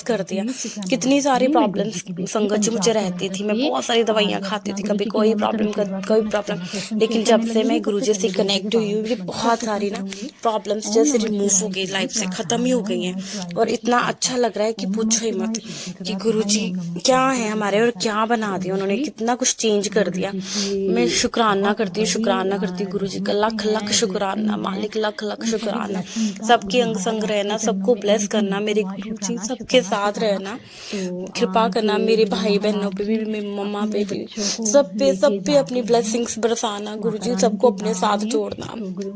कर दिया। कितनी सारी प्रॉब्लम्स संगत जी मुझे रहती थी, मैं बहुत सारी दवाइयाँ खाती थी, कभी कोई प्रॉब्लम कोई प्रॉब्लम। लेकिन जब से मैं गुरुजी से कनेक्ट हुई हूँ, मुझे बहुत सारी ना प्रॉब्लम्स जैसे रिमूव हो गई, लाइफ से खत्म ही हो गई हैं। और इतना अच्छा लग रहा है कि पूछो ही मत कि गुरुजी क्या है हमारे और क्या बना दिया उन्होंने, कितना कुछ चेंज कर दिया। मैं शुक्राना करती हूँ गुरुजी का, लख लख शुक्राना मालिक, लख लख शुक्राना। सबके अंग संग रहना, सबको ब्लेस करना मेरे गुरुजी, सबके साथ रहना, कृपा करना मेरे भाई बहनों पे भी, मेरी मम्मा पे भी, सब पे अपनी ब्लेसिंग्स बरसाना गुरुजी, सबको अपने साथ जोड़ना,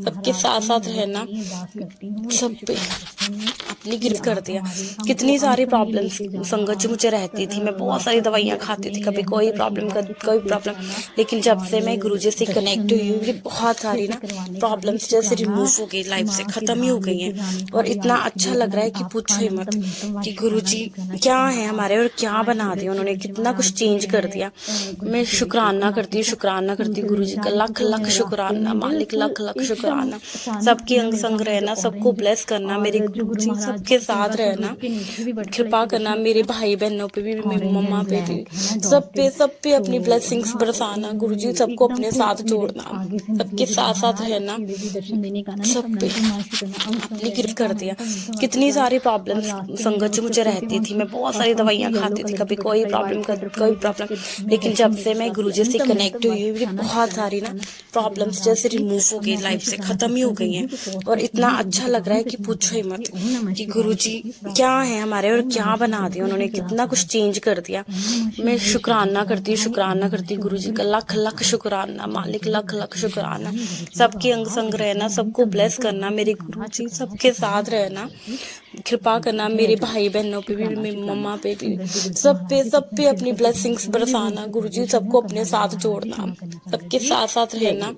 सबके साथ साथ रहना, सब पे अपनी गिरफ्त कर दिया। कितनी सारी प्रॉब्लम्स संगत जी मुझे रहती थी, मैं बहुत सारी दवाइयाँ खाती थी, कभी कोई प्रॉब्लम कोई प्रॉब्लम। लेकिन जब से मैं गुरुजी से कनेक्ट हुई हूँ, मुझे बहुत सारी ना प्रॉब्लम्स जैसे रिमूव हो गई, लाइफ से खत्म ही हो गई हैं। और इतना अच्छा लग रहा है कि पूछो ही मत कि गुरुजी क्या है हमारे और क्या बना दिया उन्होंने, कितना कुछ चेंज कर दिया। मैं शुक्राना करती हूँ गुरुजी का, लख लख शुक्राना मालिक, लख लख शुक्राना। सबके अंग संग रहना, सबको ब्लेस करना मेरे गुरुजी, सबके साथ रहना, कृपा करना मेरे भाई बहनों पे भी, मेरी मम्मा पे भी, सब पे अपनी ब्लेसिंग्स बरसाना गुरुजी, सबको अपने साथ जोड़ना, सबके साथ साथ रहना, सब पे अपनी गिरफ्त कर दिया। कितनी सारी प्रॉब्लम्स संगत जी मुझे रहती थी, मैं बहुत सारी दवाइयाँ खाती थी, कभी कोई प्रॉब्लम कोई प्रॉब्लम। लेकिन जब से मैं गुरुजी से कनेक्ट हुई हूँ, मुझे बहुत सारी ना प्रॉब्लम्स जैसे रिमूव हो गई, लाइफ से खत्म ही हो गई हैं। और इतना अच्छा लग रहा है कि पूछो ही मत कि गुरुजी क्या है हमारे और क्या बना दिया उन्होंने, कितना कुछ चेंज कर दिया। मैं शुक्राना करती हूँ गुरुजी का, लख लख शुक्राना मालिक, लख लख शुक्राना। सबके अंग संग रहना, सबको ब्लेस करना मेरे गुरुजी, सबके साथ रहना, कृपा करना मेरे भाई बहनों पे भी, मेरी मम्मा पे भी, सब पे अपनी ब्लेसिंग्स बरसाना गुरुजी, सबको अपने साथ जोड़ना, सबके साथ साथ रहना,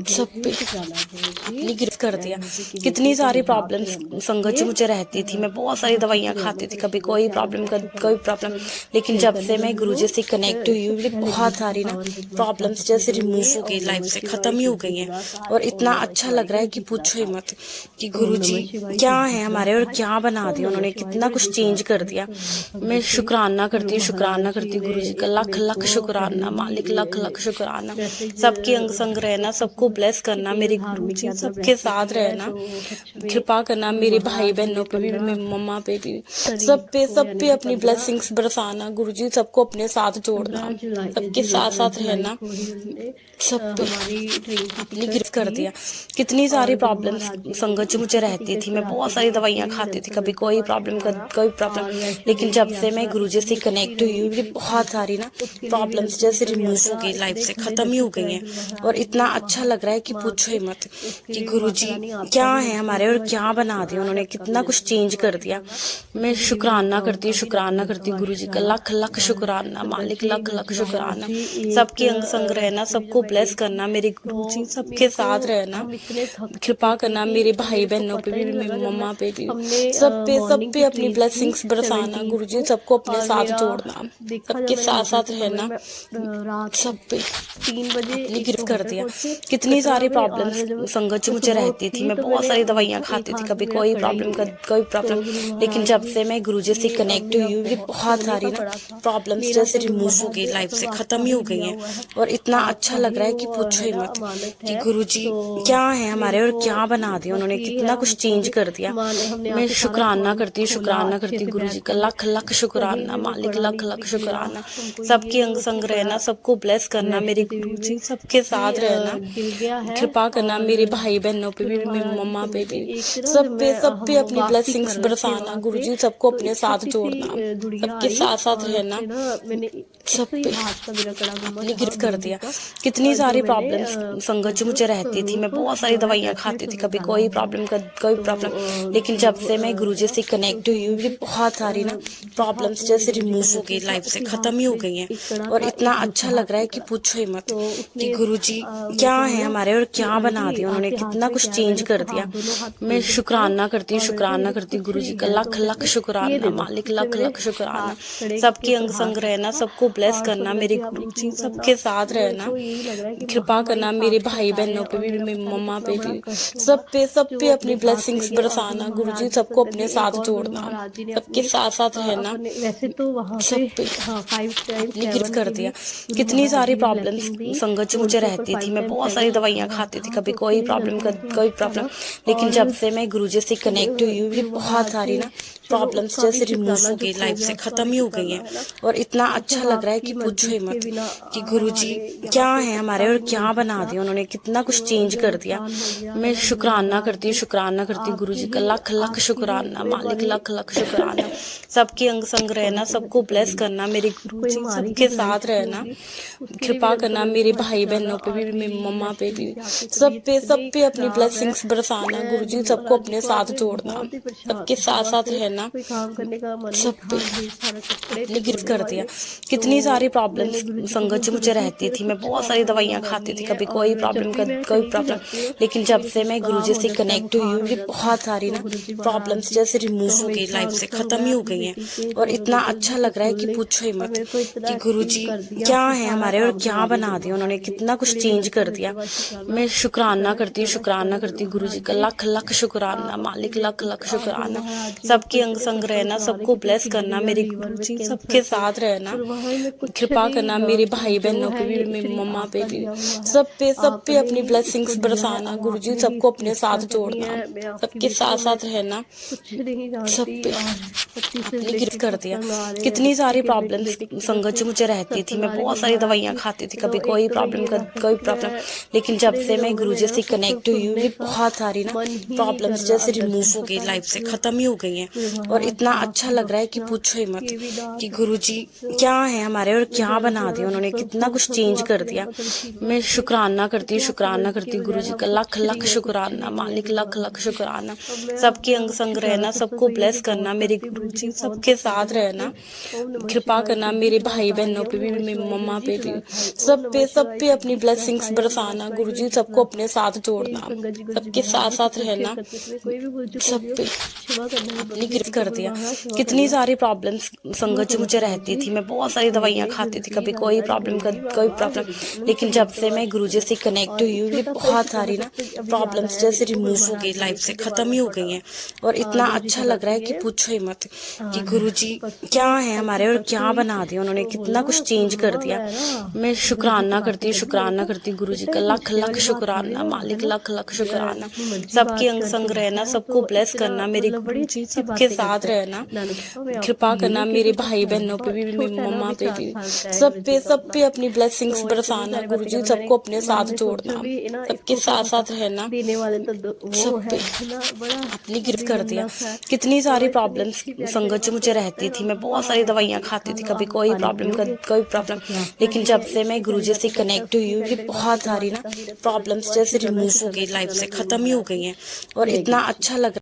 सब पे अपनी गिरफ्त कर दिया। कितनी सारी प्रॉब्लम्स संगत जी मुझे रहती थी, मैं बहुत सारी दवाइयाँ खाती थी, कभी कोई प्रॉब्लम कोई प्रॉब्लम। लेकिन जब से मैं गुरुजी से कनेक्ट हुई हूँ, मुझे बहुत सारी ना प्रॉब्लम्स जैसे रिमूव हो गई, लाइफ से खत्म ही हो गई हैं। और इतना अच्छा लग रहा है कि पूछो ही मत कि गुरुजी क्या है हमारे और क्या बना दिया उन्होंने, कितना कुछ चेंज कर दिया। मैं शुक्राना करती हूँ गुरुजी का, लख लख शुक्राना मालिक, लख लख शुक्राना। सबके अंग संग रहना, सबको ब्लेस करना मेरे गुरुजी, सबके साथ रहना, कृपा करना मेरे भाई बहनों पे भी, मेरी मम्मा पे भी, सब पे अपनी ब्लेसिंग्स बरसाना गुरुजी, सबको अपने साथ जोड़ना, सबके साथ साथ रहना, सब पे अपनी गिरफ्त कर दिया। कितनी सारी प्रॉब्लम्स संगत जी मुझे रहती थी, मैं बहुत सारी दवाइयाँ खाती थी, कभी कोई प्रॉब्लम कोई प्रॉब्लम। लेकिन जब से मैं गुरुजी से कनेक्ट हुई हूँ, मुझे बहुत सारी ना प्रॉब्लम्स जैसे रिमूव हो गई, लाइफ से खत्म ही हो गई हैं। और इतना अच्छा लग रहा है कि पूछो ही मत कि गुरुजी क्या है हमारे और क्या बना दिया उन्होंने, कितना कुछ चेंज कर दिया। मैं शुक्राना करती हूँ गुरुजी का, लख लख शुक्राना मालिक, लख लख शुक्राना। सबके अंग संग रहना, सबको ब्लेस करना मेरे गुरुजी, सबके साथ रहना, कृपा करना मेरे भाई बहनों पे भी, मेरी मम्मा पे भी, सब पे अपनी ब्लेसिंग्स बरसाना गुरुजी, सबको अपने साथ जोड़ना, सबके साथ साथ रहना, सब पे अपनी गिरफ्त कर दिया। कितनी सारी प्रॉब्लम्स संगत जी मुझे रहती थी, मैं बहुत सारी दवाइयाँ खाती थी, कभी कोई प्रॉब्लम कोई प्रॉब्लम। लेकिन जब से मैं गुरुजी से कनेक्ट हुई हूँ, मुझे बहुत सारी ना प्रॉब्लम्स जैसे रिमूव हो गई, लाइफ से खत्म ही हो गई हैं। और इतना अच्छा लग रहा है कि पूछो ही मत कि गुरुजी क्या है हमारे और क्या बना दिया उन्होंने, कितना कुछ चेंज कर दिया। मैं शुक्राना करती हूँ गुरुजी का, लख लख शुक्राना मालिक, लख लख शुक्राना। सबके अंग संग रहना, सबको ब्लेस करना मेरे गुरुजी, सबके साथ रहना, कृपा करना मेरे भाई बहनों पे भी, मेरी मम्मा पे भी, सब पे अपनी ब्लेसिंग्स बरसाना गुरुजी, सबको अपने साथ जोड़ना, सबके साथ साथ रहना, सब पे अपनी गिरफ्त कर दिया। कितनी सारी प्रॉब्लम्स संगत जी मुझे रहती थी, मैं बहुत सारी दवाइयाँ खाती थी, कभी कोई प्रॉब्लम कोई प्रॉब्लम। लेकिन जब से मैं गुरुजी से कनेक्ट हुई हूँ, मुझे बहुत सारी ना प्रॉब्लम्स जैसे रिमूव हो गई, लाइफ से खत्म ही हो गई हैं। और इतना अच्छा लग रहा है कि पूछो ही मत कि गुरुजी क्या है हमारे और क्या बना दिया उन्होंने, कितना कुछ चेंज कर दिया। मैं शुक्राना करती हूँ गुरुजी का, लख लख शुक्राना मालिक, लख लख शुक्राना। सबके अंग संग रहना, सबको ब्लेस करना मेरे गुरुजी, सबके साथ रहना, कृपा करना मेरे भाई बहनों पे भी, मेरी मम्मा पे भी, सब पे अपनी ब्लेसिंग्स बरसाना गुरुजी, जी सबको अपने साथ जोड़ना, सबके साथ साथ रहना, वैसे तो वहाँ सब पे पे हाँ 5 टाइम्स अपनी गिफ्ट 7 कर की भी दिया। गुरु कितनी महाराज सारी जी ने प्रॉब्लम्स ब्लेसिंग दी संगत जो और मुझे उनके ऊपर रहती थी, 5 मैं टाइम्स बहुत 7 सारी लिखा दवाइयाँ हुआ खाती थी, था, कभी तो उसके कोई लिए प्रॉब्लम रिजल्ट कोई अच्छा प्रॉब्लम, था। लेकिन और जब से मैं गुरुजी से कनेक्ट हुई हूँ, ये गुरु बहुत महाराज सारी से ना चलो प्रॉब्लम्स काफी जैसे रिमूव शुक्राना हो गई, जो खो लाइफ गया से सारा खत्म ही हो गई शुक्राना है। है ना। और इतना देखो अच्छा हम लग रहा है आपकी कि पूछो मर्जी ही के मत, बिना कि गुरुजी हमारे यहाँ क्या पे है हमारे पत्ता और भी नहीं क्या हिल बना सकता। दिया उन्होंने, कितना कुछ जो चेंज जो कर दिया। नुकसान हो गया है मैं ना गुरु शुक्राना महाराज करती आपकी गुरुजी का, ही लख लख आपकी ही शुक्राना, मालिक मेहरबानी लख लख शुक्राना। सबकी अंग संग थोड़ी रहना, सी सबको गति ब्लेस करूंगी, करना, मेरे कोई गुरुजी हमारी ही सबके साथ गलती रहना, होगी, उसके लिए भी कृपा गलती करना, करूंगी। मेरे थोड़ा सा भाई ज्यादा बहनों पे आज भी, मेरी मेरी मम्मा पे वैसे भी, भी जाके सब तबीयत सब इतनी पे अपनी खराब है। ब्लेसिंग्स बरसाना, मैं गुरुजी गुरु सबको महाराज जी अपने को साथ आज जोड़ना, बहुत ही परेशान सबके थी, साथ सुबह साथ से रहना, कोई काम करने का मन नहीं सब था, पे ढेर सारे कपड़े थे अपनी गिफ्ट धोने कर दिया। वाले। तो कितनी सारी मैंने प्रॉब्लम्स गुरु जी को संगत कहा जो गुरु मुझे जी रहती फिर थी, मैं कुछ बहुत काम सारी करने का दवाइयाँ मन खाती थी, नहीं है। कभी कोई और जब प्रॉब्लम भी मैं कोई कहीं भी प्रॉब्लम, जाती हूँ लेकिन कोई जब ना से कुछ मैं काम गुरुजी हो से जाता है, कनेक्ट हुई बुखार हूँ, हो ये जाता है। बहुत सारी तो ना गुरु जी महाराज प्रॉब्लम्स जी जैसे तो रिमूव हो गई, हमेशा लाइफ अंग से संग खत्म है ही हो अपनी गई हैं। बेटी के, और जो इतना उन्होंने अच्छा तसल्ली लग रहा है सुन कि ली पूछो ही और मत, मेरे को इतना कि एक्टिव गुरुजी कर दिया क्या कि है सारा हमारे और काम क्या करा दिया बना गुरु दिया उन्होंने, महाराज जी। कितना कुछ उसके लिए भी चेंज दिल से कर दिया। बेहद शुक्राना, मैं शुक्राना शुक्राना शुक्राना करती गुरु गुरुजी महाराज का, जी। लख लख शुक्राना, आप अपनी मालिक लख बेटी लख गुरु शुक्राना। महाराज जी आपको सबकी अंग इतने संग कष्टों रहना, से आ रहे सबको कितनी ब्लेस करना, किडनी और मेरे लीवर में गुरुजी कैंसर सबके थे। साथ रहना, गुरु महाराज में कुछ कृपा नहीं करना, मेरे भाई जो बहनों पे है भी, ये मेरी श्री मम्मा पे आपका भी, दिया हुआ है। सब पे आपने अपनी ही इसको ब्लेसिंग्स दिया है, बरसाना, अब गुरुजी आपने ही सबको इसकी अपने रक्षा साथ करनी जोड़ना, है। मैं आपकी सबके बेटी साथ हूँ, मैं साथ रहना, कुछ नहीं सब जानती। पे और 25 से अपनी गिफ्ट लेके कर दिया। सत्संग आ रहे हैं, कितनी बच्चे सारी के बेटे प्रॉब्लम्स बेटे की तरफ संगत से जो मुझे रहती थी, सत्संग मैं आ रहे बहुत गुरु सारी महाराज दवाइयाँ जी। खाती थी, कभी तो कोई एक तो मैं प्रॉब्लम ये ना कोई कहती कि प्रॉब्लम, मैं लेकिन जब कितने से दिन मैं हो गए गुरुजी मेरा ना से सत्संग कनेक्ट हुई हूँ, सुनने ये का बहुत सारी ना मन ही नहीं कर प्रॉब्लम्स रहा जैसे अंदर रिमूव से, हो गई, पता नहीं लाइफ से क्यों। खत्म ही हो गई हैं। गुरु और महाराज इतना आप अच्छा ही लग रहा है कि बख्शना पूछो ही मत, ये भी कि दात। गुरुजी तो क्या है हमारे और मैं क्या जल्द से बना जल्द दिया उन्होंने, सत्संग कितना सुन कुछ सकूँ, चेंज कर आपकी दिया। रहमत नसीब मैं बरसे। शुक्राना क्योंकि आपके नज़दीकी करती बगैर गुरुजी अब का, लख कुछ लख नहीं है, कुछ शुक्राना, भी नहीं है मालिक गुरु लख महाराज लख जी। शुक्राना। अब मैं सबकी अंग बहुत संग शुक्राना रहना, सत्संग सबको को यहीं ब्लेस पे करना, पॉज मेरे करती हूँ। गुरु जी गुरुजी के पावन सबके चरणों साथ में रहना, अपने ओम नमः कृपा शिवाय करना, शुद्धि मेरे शिवाय भाई बहनों कारियम पे भी, नमः मेरी शिवाय मम्मा गुरु जी पे भी, शिवाय खाई ओम नमः सब शिवाय पे अपनी शुद्धि शिवाय ब्लेसिंग्स कारियम नमः बरसाना, शिवाय गुरु गुरुजी जी सबको शिवाय अपने खाई। साथ तेरी जोड़ना, संगत जी गुरु जी सबके महाराज साथ जी साथ सत्संग शेयर रहना, करते समय कोई भी भूल चूक सब होगी हो पे क्षमा करना। मेरी अपनी बड़ी गिफ्ट बेटी को कर गुरु दिया। महाराज क्षमा कितनी करना, सारी प्रॉब्लम्स क्षमा संगत जो करना मुझे प्रभु रहती जी। थी, मैं बहुत सारी दवाइयाँ हे खाती गुरु थी, जी कभी कोई धन प्रॉब्लम गुरु जी कोई बाबा प्रॉब्लम, गुरु जी नमः लेकिन शिवाय जब से मैं प्रवाशी गुरुजी करा। से कनेक्ट और हुई एक हूँ, ये छोटा सा ही बहुत शुक्राना सारी ना सबसे अभी याद प्रॉब्लम्स आया जैसे मेरे को। गुरु रिमूव हो गई, महाराज जी ने लाइफ से अपने खत्म दरबार ही में हो छोड़ा गई था। हैं। और इतना गुरु जी अच्छा क्षमा लग रहा है कि करिए। पूछो ही मत, कि और गुरुजी क्या परसों है कल की हमारे और परसों क्या ही बना दिया उन्होंने, तो कितना बोला कुछ कि चेंज कर मम्मा दिया। मैं ना मैं गुरु जी की बातें कर दी। मैं शुक्राना कहा करती गुरुजी बेटा का, ये लख पूछने लख वाली बात थोड़ी शुक्राना, ना है मालिक ना, लख लख शुक्राना। अपनी मर्जी सबकी बात अंग करके संग रहना, है सबको तो ब्लेस इतना करना, मेरे मतलब बड़ी गुरुजी अच्छी सबके बातें साथ करता है। रहना, मैंने कहा मैं आपको कृपा ये करना, नहीं मेरे कहती था भाई फोन बहनों पे भी, मेरी छोटा है ना, मम्मा अभी पे 4 भी, साल का है गुरु जी का सब अपना। पे अपनी ब्लेसिंग्स तो इतनी बरसाना, सारी बातें गुरुजी कर मैंने सबको अपने मन साथ में सोचा जोड़ना, भी ना, सबके इसको साथ थोड़ा सा साथ रहना, देने वाले तो वो सब है पे ना, बड़ा अपनी गिफ्ट अभी कर दिया। नन्हा सा है। कितनी तो सारी इतनी प्रॉब्लम्स अच्छी प्यारी प्यारी संगत जो बातें मुझे करते रहती हैं। थी, मैंने मैं कहा बहुत हाँ सारी बेटा दवाइयाँ जी खाती खा थी, लो, कभी आप कोई पानी प्रॉब्लम पियोगे कोई प्रॉब्लम, आपको प्यास लग लेकिन रही जब है। से इतनी मैं प्यारी गुरुजी से बातें करता है, कनेक्ट हुई उसकी हूँ, प्यारी ये प्यारी बहुत बातें सारी जमा ना करता ही रहता है। मैंने प्रॉब्लम्स कहा जैसे शुक्राना रिमूव हो शुक्राना गई, लाइफ शुक्राना से गुरु खत्म ही हो महाराज गई जी। हैं। और जय इतना गुरु जी। अच्छा लग